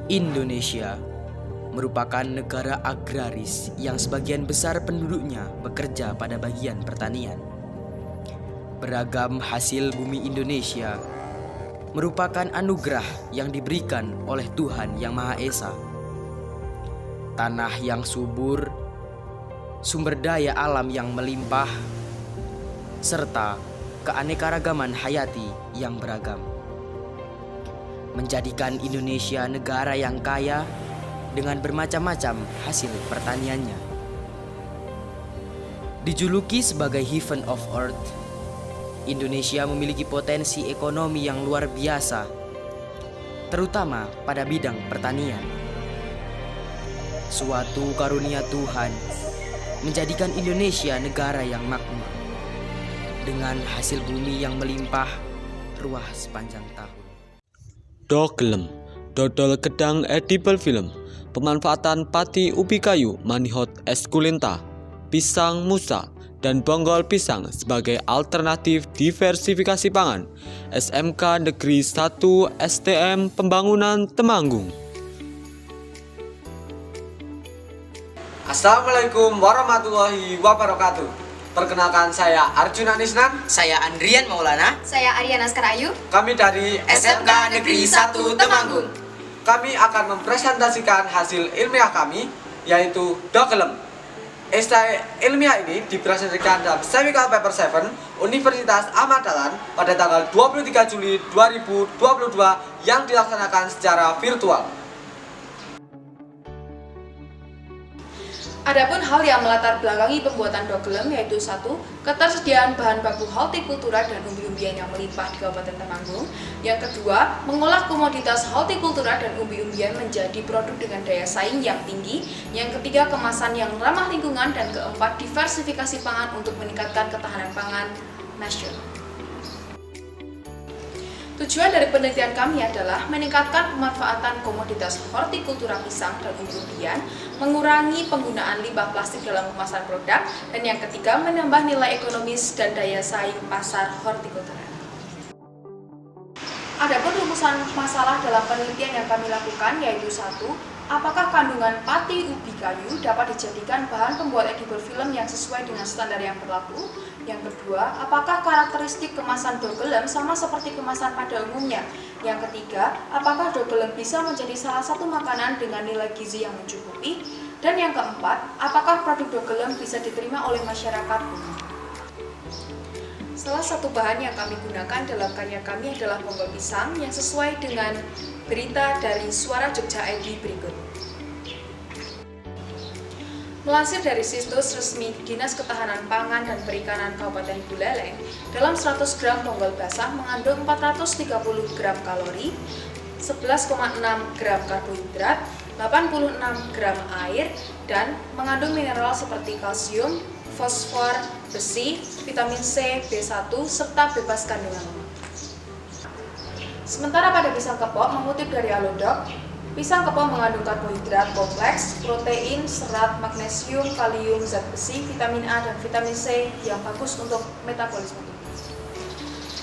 Indonesia merupakan negara agraris yang sebagian besar penduduknya bekerja pada bagian pertanian. Beragam hasil bumi Indonesia merupakan anugerah yang diberikan oleh Tuhan Yang Maha Esa. Tanah yang subur, sumber daya alam yang melimpah, serta keanekaragaman hayati yang beragam menjadikan Indonesia negara yang kaya dengan bermacam-macam hasil pertaniannya. Dijuluki sebagai Heaven of Earth, Indonesia memiliki potensi ekonomi yang luar biasa, terutama pada bidang pertanian. Suatu karunia Tuhan menjadikan Indonesia negara yang makmur, dengan hasil bumi yang melimpah ruah sepanjang tahun. Dogelem, dodol gedang edible film, pemanfaatan pati ubi kayu, manihot esculenta, pisang musa, dan bonggol pisang sebagai alternatif diversifikasi pangan. SMK Negeri 1 STM Pembangunan Temanggung. Assalamualaikum warahmatullahi wabarakatuh. Perkenalkan, saya Arjuna Nisnan. Saya Andrian Maulana. Saya Ariana Askarayu. Kami dari SMK Negeri 1 Temanggung. Kami akan mempresentasikan hasil ilmiah kami, yaitu Dogelem. Esai ilmiah ini dipresentasikan dalam Chemical Paper 7 Universitas Ahmad Dahlan pada tanggal 23 Juli 2022 yang dilaksanakan secara virtual. Adapun hal yang melatar belakangi pembuatan Dogelem yaitu 1. Ketersediaan bahan baku hortikultura dan umbi-umbian yang melimpah di Kabupaten Temanggung. Yang kedua, mengolah komoditas hortikultura dan umbi-umbian menjadi produk dengan daya saing yang tinggi. Yang ketiga, kemasan yang ramah lingkungan. Dan keempat, diversifikasi pangan untuk meningkatkan ketahanan pangan nasional. Tujuan dari penelitian kami adalah meningkatkan pemanfaatan komoditas hortikultura pisang dan umbi-umbian, mengurangi penggunaan limbah plastik dalam kemasan produk, dan yang ketiga, menambah nilai ekonomis dan daya saing pasar hortikultura. Adapun rumusan masalah dalam penelitian yang kami lakukan yaitu 1. Apakah kandungan pati ubi kayu dapat dijadikan bahan pembuat edible film yang sesuai dengan standar yang berlaku? Yang kedua, apakah karakteristik kemasan Dogelem sama seperti kemasan pada umumnya? Yang ketiga, apakah Dogelem bisa menjadi salah satu makanan dengan nilai gizi yang mencukupi? Dan yang keempat, apakah produk Dogelem bisa diterima oleh masyarakat umum? Salah satu bahan yang kami gunakan dalam karya kami adalah bonggol pisang yang sesuai dengan berita dari Suara Jogja ID berikut. Melansir dari situs resmi Dinas Ketahanan Pangan dan Perikanan Kabupaten Buleleng, dalam 100 gram bonggol basah mengandung 430 gram kalori, 11,6 gram karbohidrat, 86 gram air, dan mengandung mineral seperti kalsium, fosfor, besi, vitamin C, B1, serta bebas kandungan lemak. Sementara pada pisang kepok, mengutip dari Alodok, pisang kepok mengandung karbohidrat kompleks, protein, serat, magnesium, kalium, zat besi, vitamin A, dan vitamin C yang bagus untuk metabolisme tubuh.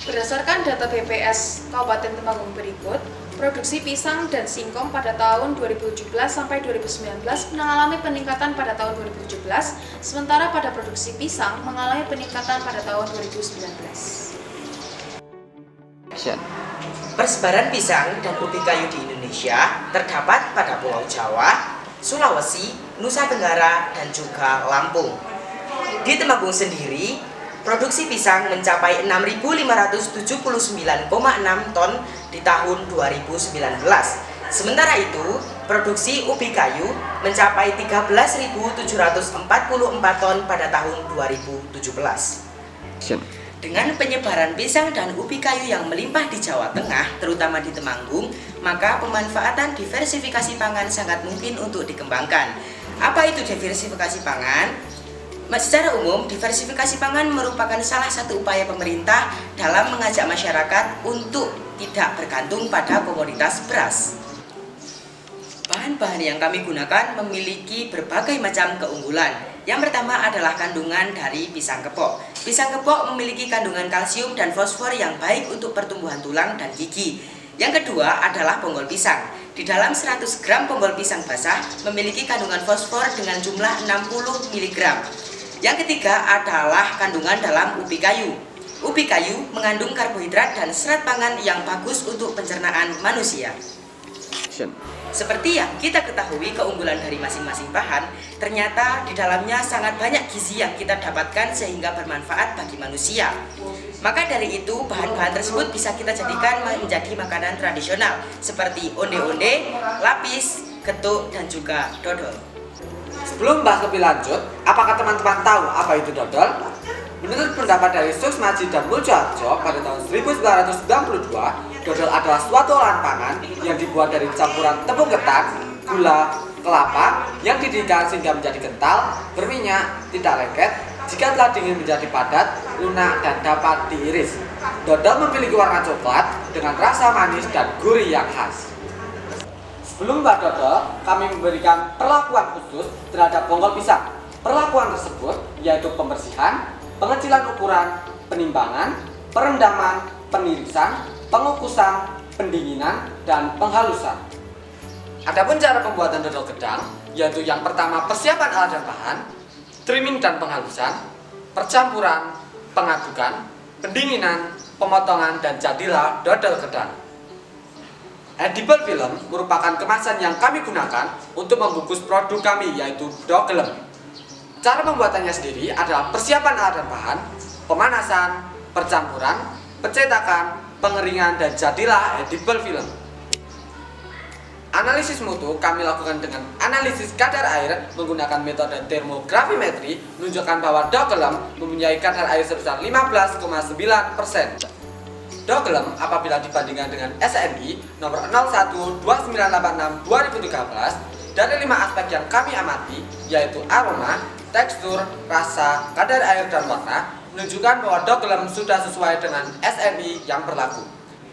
Berdasarkan data BPS Kabupaten Temanggung berikut, produksi pisang dan singkong pada tahun 2017 sampai 2019 mengalami peningkatan pada tahun 2017, sementara pada produksi pisang mengalami peningkatan pada tahun 2019. Persebaran pisang dan ubi kayu di Indonesia terdapat pada Pulau Jawa, Sulawesi, Nusa Tenggara, dan juga Lampung. Di Temanggung sendiri, produksi pisang mencapai 6.579,6 ton di tahun 2019. Sementara itu, produksi ubi kayu mencapai 13.744 ton pada tahun 2017. Dengan penyebaran pisang dan ubi kayu yang melimpah di Jawa Tengah, terutama di Temanggung, maka pemanfaatan diversifikasi pangan sangat mungkin untuk dikembangkan. Apa itu diversifikasi pangan? Secara umum, diversifikasi pangan merupakan salah satu upaya pemerintah dalam mengajak masyarakat untuk tidak bergantung pada komoditas beras. Bahan-bahan yang kami gunakan memiliki berbagai macam keunggulan. Yang pertama adalah kandungan dari pisang kepok. Pisang kepok memiliki kandungan kalsium dan fosfor yang baik untuk pertumbuhan tulang dan gigi. Yang kedua adalah bonggol pisang. Di dalam 100 gram bonggol pisang basah memiliki kandungan fosfor dengan jumlah 60 mg. Yang ketiga adalah kandungan dalam ubi kayu. Ubi kayu mengandung karbohidrat dan serat pangan yang bagus untuk pencernaan manusia. Seperti yang kita ketahui keunggulan dari masing-masing bahan, ternyata di dalamnya sangat banyak gizi yang kita dapatkan sehingga bermanfaat bagi manusia. Maka dari itu bahan-bahan tersebut bisa kita jadikan menjadi makanan tradisional seperti onde-onde, lapis, getuk, dan juga dodol. Sebelum bahas lebih lanjut, apakah teman-teman tahu apa itu dodol? Menurut pendapat dari Susmaji dan Muljoarjo pada tahun 1992, dodol adalah suatu olahan pangan yang dibuat dari campuran tepung ketan, gula, kelapa yang dididihkan sehingga menjadi kental, berminyak, tidak lengket, jika telah dingin menjadi padat, lunak, dan dapat diiris. Dodol memiliki warna coklat dengan rasa manis dan gurih yang khas. Sebelum bahas dodol, kami memberikan perlakuan khusus terhadap bonggol pisang. Perlakuan tersebut yaitu pembersihan, pengecilan ukuran, penimbangan, perendaman, penirisan, pengukusan, pendinginan, dan penghalusan. Adapun cara pembuatan dodol gedang, yaitu yang pertama persiapan alat dan bahan, trimming dan penghalusan, percampuran, pengadukan, pendinginan, pemotongan, dan jadilah dodol gedang. Edible film merupakan kemasan yang kami gunakan untuk membungkus produk kami, yaitu dogelem. Cara pembuatannya sendiri adalah persiapan alat dan bahan, pemanasan, percampuran, pencetakan, pengeringan, dan jadilah edible film. Analisis mutu kami lakukan dengan analisis kadar air menggunakan metode termogravimetri menunjukkan bahwa dogelem mempunyai kadar air sebesar 15,9%. Dogelem apabila dibandingkan dengan SNI nomor 012986/2013 dari 5 aspek yang kami amati, yaitu aroma, tekstur, rasa, kadar air, dan warna, menunjukkan bahwa dogelem sudah sesuai dengan SNI yang berlaku.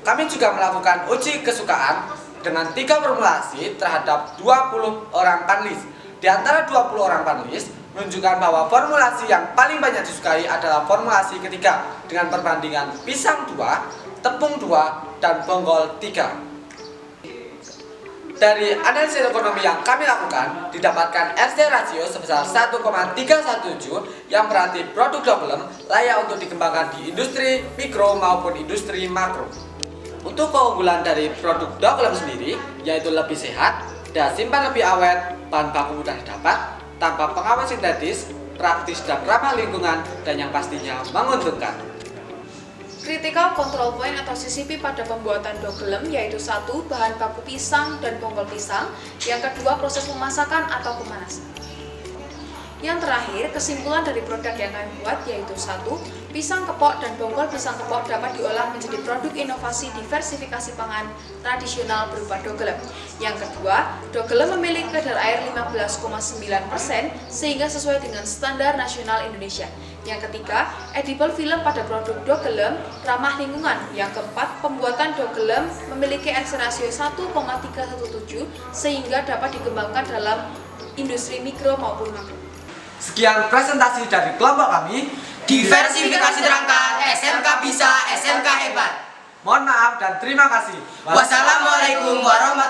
Kami juga melakukan uji kesukaan dengan 3 formulasi terhadap 20 orang panelis. Di antara 20 orang panelis menunjukkan bahwa formulasi yang paling banyak disukai adalah formulasi ketiga dengan perbandingan pisang 2, tepung 2, dan bonggol 3. Dari analisis ekonomi yang kami lakukan, didapatkan RC rasio sebesar 1,317 yang berarti produk dogelem layak untuk dikembangkan di industri mikro maupun industri makro. Untuk keunggulan dari produk dogelem sendiri, yaitu lebih sehat, daya simpan lebih awet, bahan baku mudah didapat, tanpa pengawet sintetis, praktis dan ramah lingkungan, dan yang pastinya menguntungkan. Critical Control Point atau CCP pada pembuatan dogelem yaitu 1. Bahan baku pisang dan bonggol pisang. Yang kedua, proses pemasakan atau pemanasan. Yang terakhir, kesimpulan dari produk yang kami buat yaitu 1. Pisang kepok dan bonggol pisang kepok dapat diolah menjadi produk inovasi diversifikasi pangan tradisional berupa dogelem. Yang kedua, dogelem memiliki kadar air 15,9% sehingga sesuai dengan standar nasional Indonesia. Yang ketiga, edible film pada produk dogelem ramah lingkungan. Yang keempat, pembuatan dogelem memiliki RC rasio 1,317 sehingga dapat dikembangkan dalam industri mikro maupun makro. Sekian presentasi dari kelompok kami. Diversifikasi terangkat, SMK bisa, SMK hebat. Mohon maaf dan terima kasih. Wassalamualaikum warahmatullahi wabarakatuh.